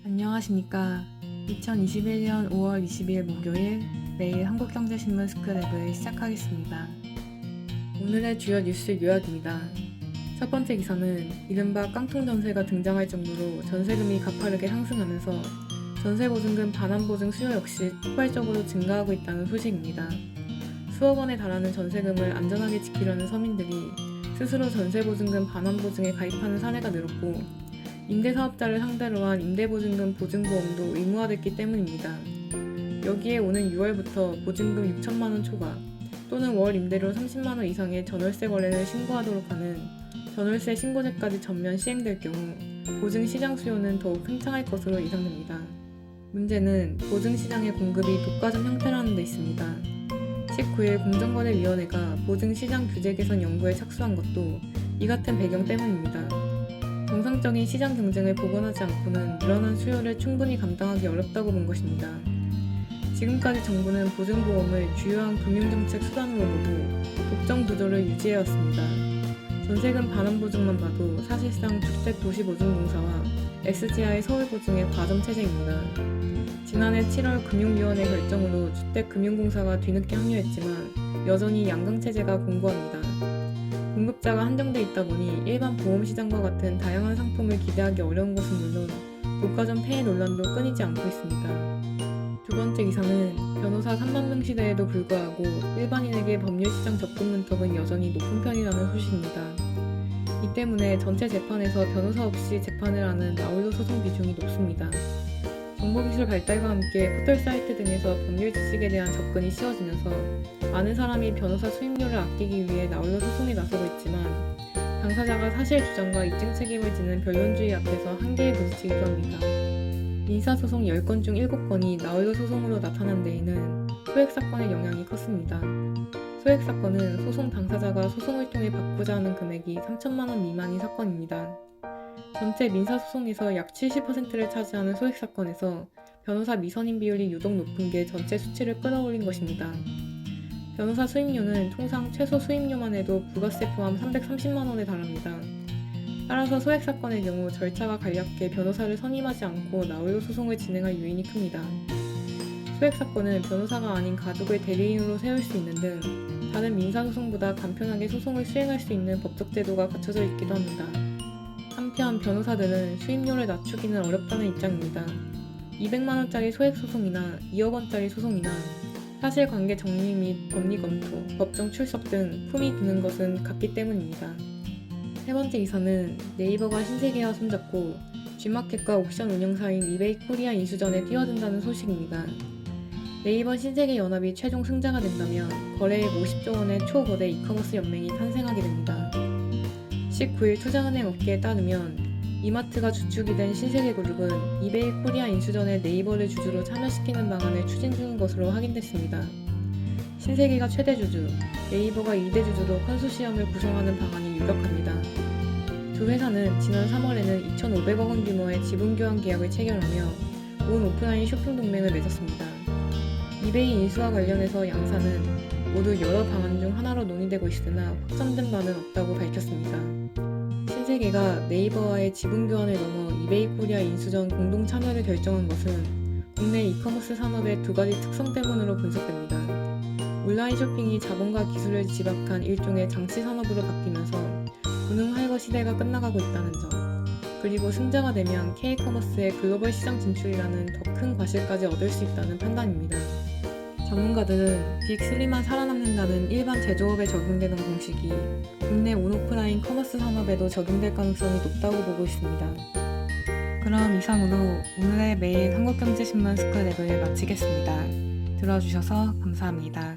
안녕하십니까. 2021년 5월 20일 목요일 매일 한국경제신문 스크랩을 시작하겠습니다. 오늘의 주요 뉴스 요약입니다. 첫 번째 기사는 이른바 깡통 전세가 등장할 정도로 전세금이 가파르게 상승하면서 전세보증금 반환보증 수요 역시 폭발적으로 증가하고 있다는 소식입니다. 수억 원에 달하는 전세금을 안전하게 지키려는 서민들이 스스로 전세보증금 반환보증에 가입하는 사례가 늘었고 임대사업자를 상대로 한 임대보증금 보증보험도 의무화됐기 때문입니다. 여기에 오는 6월부터 보증금 6천만 원 초과 또는 월 임대료 30만 원 이상의 전월세 거래를 신고하도록 하는 전월세 신고제까지 전면 시행될 경우 보증시장 수요는 더욱 팽창할 것으로 예상됩니다. 문제는 보증시장의 공급이 독과점 형태라는 데 있습니다. 19일 공정거래위원회가 보증시장 규제 개선 연구에 착수한 것도 이 같은 배경 때문입니다. 정상적인 시장 경쟁을 복원하지 않고는 늘어난 수요를 충분히 감당하기 어렵다고 본 것입니다. 지금까지 정부는 보증보험을 주요한 금융정책 수단으로 보고 독점 구조를 유지해왔습니다. 전세금 반환보증만 봐도 사실상 주택도시보증공사와 SGI 서울보증의 과점체제입니다. 지난해 7월 금융위원회 결정으로 주택금융공사가 뒤늦게 합류했지만 여전히 양강체제가 공고합니다. 공급자가 한정돼 있다 보니 일반 보험시장과 같은 다양한 상품을 기대하기 어려운 것은 물론 독과점 폐해 논란도 끊이지 않고 있습니다. 두 번째 기사는 변호사 3만 명 시대에도 불구하고 일반인에게 법률시장 접근 문턱은 여전히 높은 편이라는 소식입니다. 이 때문에 전체 재판에서 변호사 없이 재판을 하는 나홀로 소송 비중이 높습니다. 정보기술 발달과 함께 포털 사이트 등에서 법률 지식에 대한 접근이 쉬워지면서 많은 사람이 변호사 수임료를 아끼기 위해 나홀로 소송에 나서고 있지만 당사자가 사실 주장과 입증 책임을 지는 변론주의 앞에서 한계에 부딪히기도 합니다. 민사소송 10건 중 7건이 나홀로 소송으로 나타난 데에는 소액사건의 영향이 컸습니다. 소액사건은 소송 당사자가 소송을 통해 받고자 하는 금액이 3천만 원 미만인 사건입니다. 전체 민사소송에서 약 70%를 차지하는 소액사건에서 변호사 미선임 비율이 유독 높은 게 전체 수치를 끌어올린 것입니다. 변호사 수임료는 통상 최소 수임료만 해도 부가세 포함 330만 원에 달합니다. 따라서 소액사건의 경우 절차가 간략해 변호사를 선임하지 않고 나홀로 소송을 진행할 요인이 큽니다. 소액사건은 변호사가 아닌 가족을 대리인으로 세울 수 있는 등 다른 민사소송보다 간편하게 소송을 수행할 수 있는 법적 제도가 갖춰져 있기도 합니다. 한편 변호사들은 수임료를 낮추기는 어렵다는 입장입니다. 200만 원짜리 소액소송이나 2억 원짜리 소송이나 사실관계 정리 및 법리 검토, 법정 출석 등 품이 드는 것은 같기 때문입니다. 세 번째 기사는 네이버가 신세계와 손잡고 G마켓과 옥션 운영사인 이베이 코리아 인수전에 뛰어든다는 소식입니다. 네이버 신세계 연합이 최종 승자가 된다면 거래액 50조 원의 초거대 이커머스 연맹이 탄생하게 됩니다. 19일 투자은행 업계에 따르면 이마트가 주축이 된 신세계그룹은 이베이 코리아 인수전에 네이버를 주주로 참여시키는 방안을 추진 중인 것으로 확인됐습니다. 신세계가 최대 주주, 네이버가 2대 주주로 컨소시엄을 구성하는 방안이 유력합니다. 두 회사는 지난 3월에는 2,500억 원 규모의 지분교환 계약을 체결하며 온 오프라인 쇼핑 동맹을 맺었습니다. 이베이 인수와 관련해서 양사는 모두 여러 방안 중 하나로 논의되고 있으나 확정된 바는 없다고 밝혔습니다. 신세계가 네이버와의 지분 교환을 넘어 이베이 코리아 인수전 공동 참여를 결정한 것은 국내 이커머스 산업의 두 가지 특성 때문으로 분석됩니다. 온라인 쇼핑이 자본과 기술을 집약한 일종의 장치 산업으로 바뀌면서 분흥할거 시대가 끝나가고 있다는 점, 그리고 승자가 되면 K커머스의 글로벌 시장 진출이라는 더 큰 과실까지 얻을 수 있다는 판단입니다. 전문가들은 빅3만 살아남는다는 일반 제조업에 적용되는 공식이 국내 온오프라인 커머스 산업에도 적용될 가능성이 높다고 보고 있습니다. 그럼 이상으로 오늘의 매일 한국경제신문 스크랩을 마치겠습니다. 들어주셔서 감사합니다.